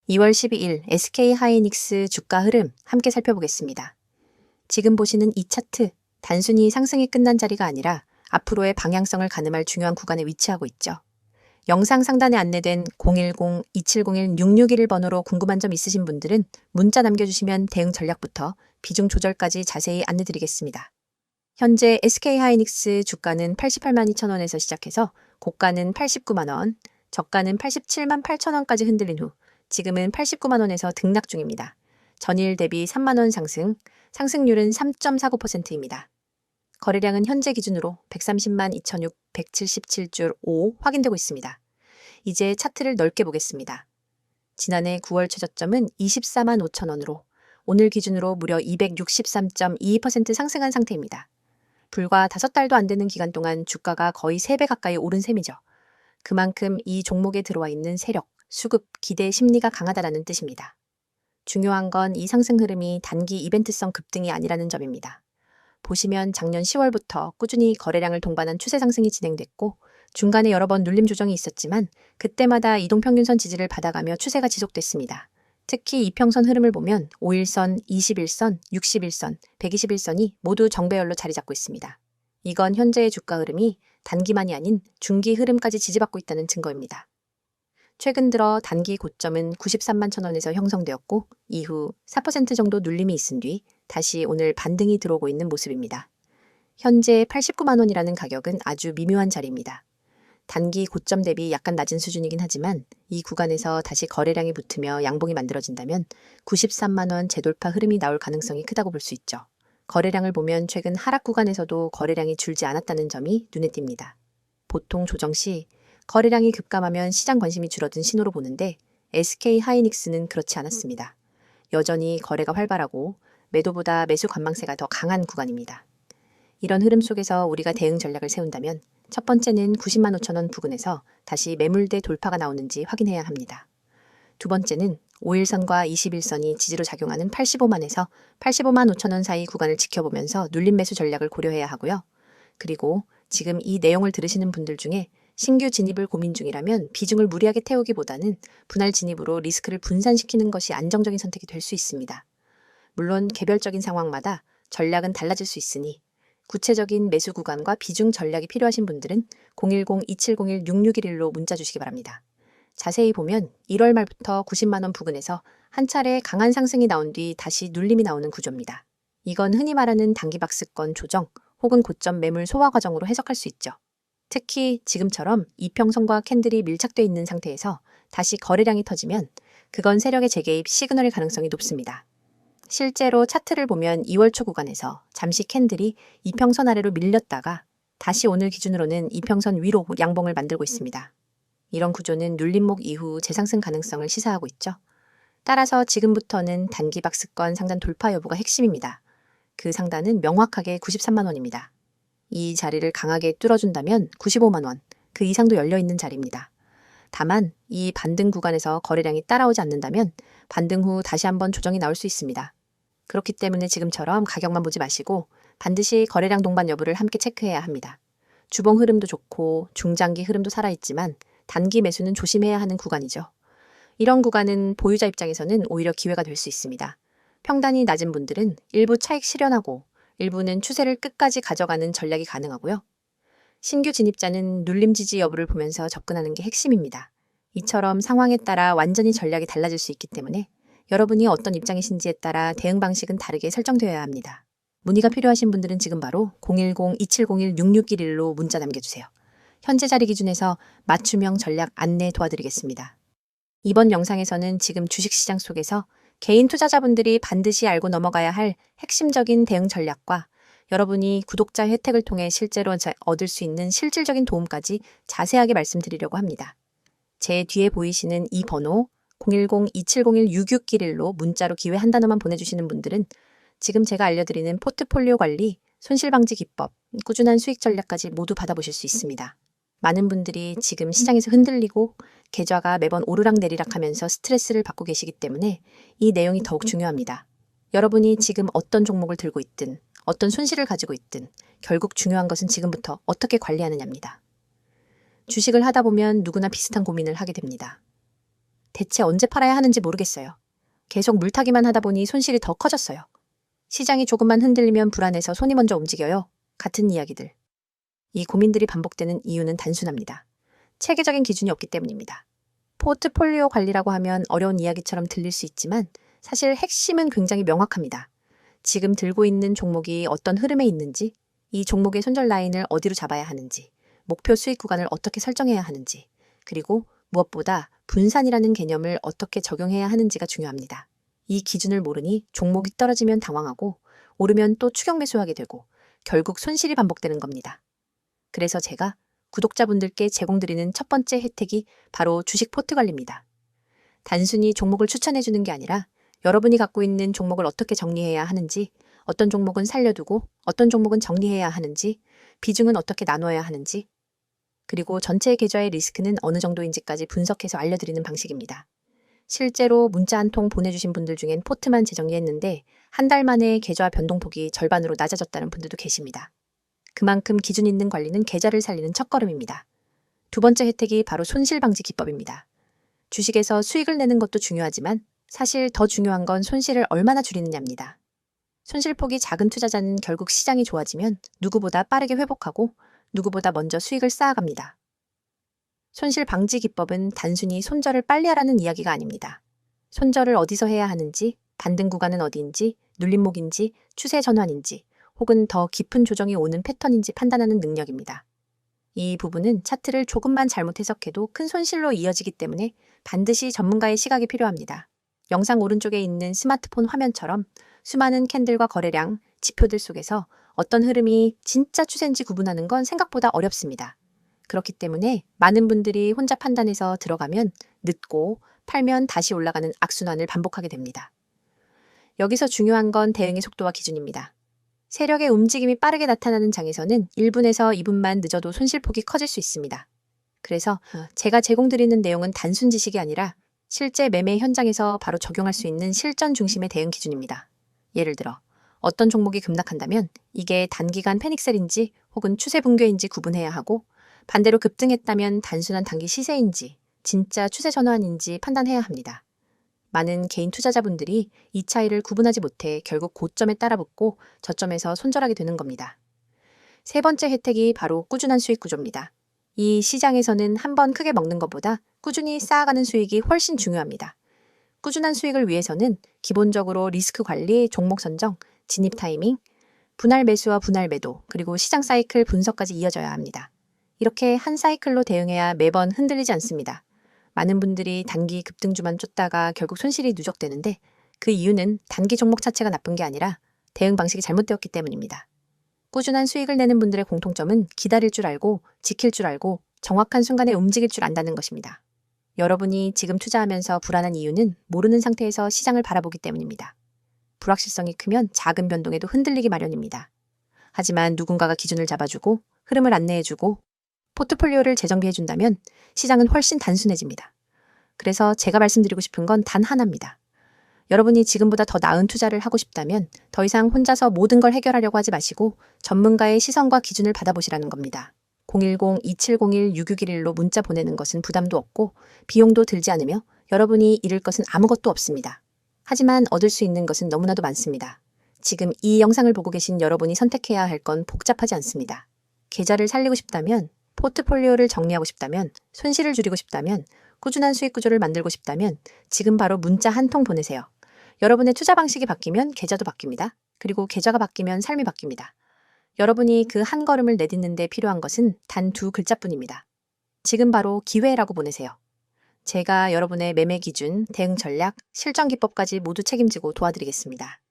2월 12일 SK하이닉스 주가 흐름 함께 살펴보겠습니다. 지금 보시는 이 차트, 단순히 상승이 끝난 자리가 아니라 앞으로의 방향성을 가늠할 중요한 구간에 위치하고 있죠. 영상 상단에 안내된 010-2701-6611 번호로 궁금한 점 있으신 분들은 문자 남겨주시면 대응 전략부터 비중 조절까지 자세히 안내드리겠습니다. 현재 SK하이닉스 주가는 88만 2천 원에서 시작해서 고가는 89만 원, 저가는 87만 8천 원까지 흔들린 후 지금은 89만 원에서 등락 중입니다. 전일 대비 3만 원 상승, 상승률은 3.49%입니다. 거래량은 현재 기준으로 130만 2,677줄 5 확인되고 있습니다. 이제 차트를 넓게 보겠습니다. 지난해 9월 최저점은 24만 5천 원으로 오늘 기준으로 무려 263.22% 상승한 상태입니다. 불과 5달도 안 되는 기간 동안 주가가 거의 3배 가까이 오른 셈이죠. 그만큼 이 종목에 들어와 있는 세력, 수급, 기대 심리가 강하다라는 뜻입니다. 중요한 건 이 상승 흐름이 단기 이벤트성 급등이 아니라는 점입니다. 보시면 작년 10월부터 꾸준히 거래량을 동반한 추세 상승이 진행됐고 중간에 여러 번 눌림 조정이 있었지만 그때마다 이동평균선 지지를 받아가며 추세가 지속됐습니다. 특히 이평선 흐름을 보면 5일선, 21선, 61선, 121선이 모두 정배열로 자리 잡고 있습니다. 이건 현재의 주가 흐름이 단기만이 아닌 중기 흐름까지 지지받고 있다는 증거입니다. 최근 들어 단기 고점은 93만 천 원에서 형성되었고 이후 4% 정도 눌림이 있은 뒤 다시 오늘 반등이 들어오고 있는 모습입니다. 현재 89만 원이라는 가격은 아주 미묘한 자리입니다. 단기 고점 대비 약간 낮은 수준이긴 하지만 이 구간에서 다시 거래량이 붙으며 양봉이 만들어진다면 93만 원 재돌파 흐름이 나올 가능성이 크다고 볼 수 있죠. 거래량을 보면 최근 하락 구간에서도 거래량이 줄지 않았다는 점이 눈에 띕니다. 보통 조정 시 거래량이 급감하면 시장 관심이 줄어든 신호로 보는데 SK하이닉스는 그렇지 않았습니다. 여전히 거래가 활발하고 매도보다 매수 관망세가 더 강한 구간입니다. 이런 흐름 속에서 우리가 대응 전략을 세운다면 첫 번째는 90만 5천 원 부근에서 다시 매물대 돌파가 나오는지 확인해야 합니다. 두 번째는 5일선과 21선이 지지로 작용하는 85만에서 85만 5천 원 사이 구간을 지켜보면서 눌림 매수 전략을 고려해야 하고요. 그리고 지금 이 내용을 들으시는 분들 중에 신규 진입을 고민 중이라면 비중을 무리하게 태우기보다는 분할 진입으로 리스크를 분산시키는 것이 안정적인 선택이 될 수 있습니다. 물론 개별적인 상황마다 전략은 달라질 수 있으니 구체적인 매수 구간과 비중 전략이 필요하신 분들은 010-2701-6611로 문자 주시기 바랍니다. 자세히 보면 1월 말부터 90만 원 부근에서 한 차례 강한 상승이 나온 뒤 다시 눌림이 나오는 구조입니다. 이건 흔히 말하는 단기 박스권 조정 혹은 고점 매물 소화 과정으로 해석할 수 있죠. 특히 지금처럼 이평선과 캔들이 밀착되어 있는 상태에서 다시 거래량이 터지면 그건 세력의 재개입 시그널일 가능성이 높습니다. 실제로 차트를 보면 2월 초 구간에서 잠시 캔들이 이평선 아래로 밀렸다가 다시 오늘 기준으로는 이평선 위로 양봉을 만들고 있습니다. 이런 구조는 눌림목 이후 재상승 가능성을 시사하고 있죠. 따라서 지금부터는 단기 박스권 상단 돌파 여부가 핵심입니다. 그 상단은 명확하게 93만 원입니다. 이 자리를 강하게 뚫어준다면 95만 원, 그 이상도 열려있는 자리입니다. 다만 이 반등 구간에서 거래량이 따라오지 않는다면 반등 후 다시 한번 조정이 나올 수 있습니다. 그렇기 때문에 지금처럼 가격만 보지 마시고 반드시 거래량 동반 여부를 함께 체크해야 합니다. 주봉 흐름도 좋고 중장기 흐름도 살아있지만 단기 매수는 조심해야 하는 구간이죠. 이런 구간은 보유자 입장에서는 오히려 기회가 될 수 있습니다. 평단이 낮은 분들은 일부 차익 실현하고 일부는 추세를 끝까지 가져가는 전략이 가능하고요. 신규 진입자는 눌림 지지 여부를 보면서 접근하는 게 핵심입니다. 이처럼 상황에 따라 완전히 전략이 달라질 수 있기 때문에 여러분이 어떤 입장이신지에 따라 대응 방식은 다르게 설정되어야 합니다. 문의가 필요하신 분들은 지금 바로 010-2701-6611로 문자 남겨주세요. 현재 자리 기준에서 맞춤형 전략 안내 도와드리겠습니다. 이번 영상에서는 지금 주식시장 속에서 개인 투자자분들이 반드시 알고 넘어가야 할 핵심적인 대응 전략과 여러분이 구독자 혜택을 통해 실제로 얻을 수 있는 실질적인 도움까지 자세하게 말씀드리려고 합니다. 제 뒤에 보이시는 이 번호 010-2701-6611로 문자로 기회 한 단어만 보내주시는 분들은 지금 제가 알려드리는 포트폴리오 관리, 손실방지 기법, 꾸준한 수익 전략까지 모두 받아보실 수 있습니다. 많은 분들이 지금 시장에서 흔들리고 계좌가 매번 오르락내리락 하면서 스트레스를 받고 계시기 때문에 이 내용이 더욱 중요합니다. 여러분이 지금 어떤 종목을 들고 있든 어떤 손실을 가지고 있든 결국 중요한 것은 지금부터 어떻게 관리하느냐입니다. 주식을 하다 보면 누구나 비슷한 고민을 하게 됩니다. 대체 언제 팔아야 하는지 모르겠어요. 계속 물타기만 하다 보니 손실이 더 커졌어요. 시장이 조금만 흔들리면 불안해서 손이 먼저 움직여요. 같은 이야기들. 이 고민들이 반복되는 이유는 단순합니다. 체계적인 기준이 없기 때문입니다. 포트폴리오 관리라고 하면 어려운 이야기처럼 들릴 수 있지만 사실 핵심은 굉장히 명확합니다. 지금 들고 있는 종목이 어떤 흐름에 있는지, 이 종목의 손절 라인을 어디로 잡아야 하는지, 목표 수익 구간을 어떻게 설정해야 하는지, 그리고 무엇보다 분산이라는 개념을 어떻게 적용해야 하는지가 중요합니다. 이 기준을 모르니 종목이 떨어지면 당황하고 오르면 또 추격 매수하게 되고 결국 손실이 반복되는 겁니다. 그래서 제가 구독자분들께 제공드리는 첫 번째 혜택이 바로 주식 포트 관리입니다. 단순히 종목을 추천해주는 게 아니라 여러분이 갖고 있는 종목을 어떻게 정리해야 하는지, 어떤 종목은 살려두고 어떤 종목은 정리해야 하는지, 비중은 어떻게 나눠야 하는지, 그리고 전체 계좌의 리스크는 어느 정도인지까지 분석해서 알려드리는 방식입니다. 실제로 문자 한 통 보내주신 분들 중엔 포트만 재정리했는데 한 달 만에 계좌 변동폭이 절반으로 낮아졌다는 분들도 계십니다. 그만큼 기준 있는 관리는 계좌를 살리는 첫걸음입니다. 두 번째 혜택이 바로 손실 방지 기법입니다. 주식에서 수익을 내는 것도 중요하지만 사실 더 중요한 건 손실을 얼마나 줄이느냐입니다. 손실폭이 작은 투자자는 결국 시장이 좋아지면 누구보다 빠르게 회복하고 누구보다 먼저 수익을 쌓아갑니다. 손실 방지 기법은 단순히 손절을 빨리 하라는 이야기가 아닙니다. 손절을 어디서 해야 하는지, 반등 구간은 어디인지, 눌림목인지, 추세 전환인지, 혹은 더 깊은 조정이 오는 패턴인지 판단하는 능력입니다. 이 부분은 차트를 조금만 잘못 해석해도 큰 손실로 이어지기 때문에 반드시 전문가의 시각이 필요합니다. 영상 오른쪽에 있는 스마트폰 화면처럼 수많은 캔들과 거래량, 지표들 속에서 어떤 흐름이 진짜 추세인지 구분하는 건 생각보다 어렵습니다. 그렇기 때문에 많은 분들이 혼자 판단해서 들어가면 늦고 팔면 다시 올라가는 악순환을 반복하게 됩니다. 여기서 중요한 건 대응의 속도와 기준입니다. 세력의 움직임이 빠르게 나타나는 장에서는 1분에서 2분만 늦어도 손실폭이 커질 수 있습니다. 그래서 제가 제공드리는 내용은 단순 지식이 아니라 실제 매매 현장에서 바로 적용할 수 있는 실전 중심의 대응 기준입니다. 예를 들어 어떤 종목이 급락한다면 이게 단기간 패닉셀인지 혹은 추세 붕괴인지 구분해야 하고, 반대로 급등했다면 단순한 단기 시세인지 진짜 추세 전환인지 판단해야 합니다. 많은 개인 투자자분들이 이 차이를 구분하지 못해 결국 고점에 따라붙고 저점에서 손절하게 되는 겁니다. 세 번째 혜택이 바로 꾸준한 수익 구조입니다. 이 시장에서는 한번 크게 먹는 것보다 꾸준히 쌓아가는 수익이 훨씬 중요합니다. 꾸준한 수익을 위해서는 기본적으로 리스크 관리, 종목 선정, 진입 타이밍, 분할 매수와 분할 매도, 그리고 시장 사이클 분석까지 이어져야 합니다. 이렇게 한 사이클로 대응해야 매번 흔들리지 않습니다. 많은 분들이 단기 급등주만 쫓다가 결국 손실이 누적되는데 그 이유는 단기 종목 자체가 나쁜 게 아니라 대응 방식이 잘못되었기 때문입니다. 꾸준한 수익을 내는 분들의 공통점은 기다릴 줄 알고, 지킬 줄 알고, 정확한 순간에 움직일 줄 안다는 것입니다. 여러분이 지금 투자하면서 불안한 이유는 모르는 상태에서 시장을 바라보기 때문입니다. 불확실성이 크면 작은 변동에도 흔들리기 마련입니다. 하지만 누군가가 기준을 잡아주고 흐름을 안내해주고 포트폴리오를 재정비해준다면 시장은 훨씬 단순해집니다. 그래서 제가 말씀드리고 싶은 건 단 하나입니다. 여러분이 지금보다 더 나은 투자를 하고 싶다면 더 이상 혼자서 모든 걸 해결하려고 하지 마시고 전문가의 시선과 기준을 받아보시라는 겁니다. 010-2701-6611로 문자 보내는 것은 부담도 없고 비용도 들지 않으며 여러분이 잃을 것은 아무것도 없습니다. 하지만 얻을 수 있는 것은 너무나도 많습니다. 지금 이 영상을 보고 계신 여러분이 선택해야 할 건 복잡하지 않습니다. 계좌를 살리고 싶다면, 포트폴리오를 정리하고 싶다면, 손실을 줄이고 싶다면, 꾸준한 수익 구조를 만들고 싶다면 지금 바로 문자 한 통 보내세요. 여러분의 투자 방식이 바뀌면 계좌도 바뀝니다. 그리고 계좌가 바뀌면 삶이 바뀝니다. 여러분이 그 한 걸음을 내딛는 데 필요한 것은 단 두 글자뿐입니다. 지금 바로 기회라고 보내세요. 제가 여러분의 매매 기준, 대응 전략, 실전 기법까지 모두 책임지고 도와드리겠습니다.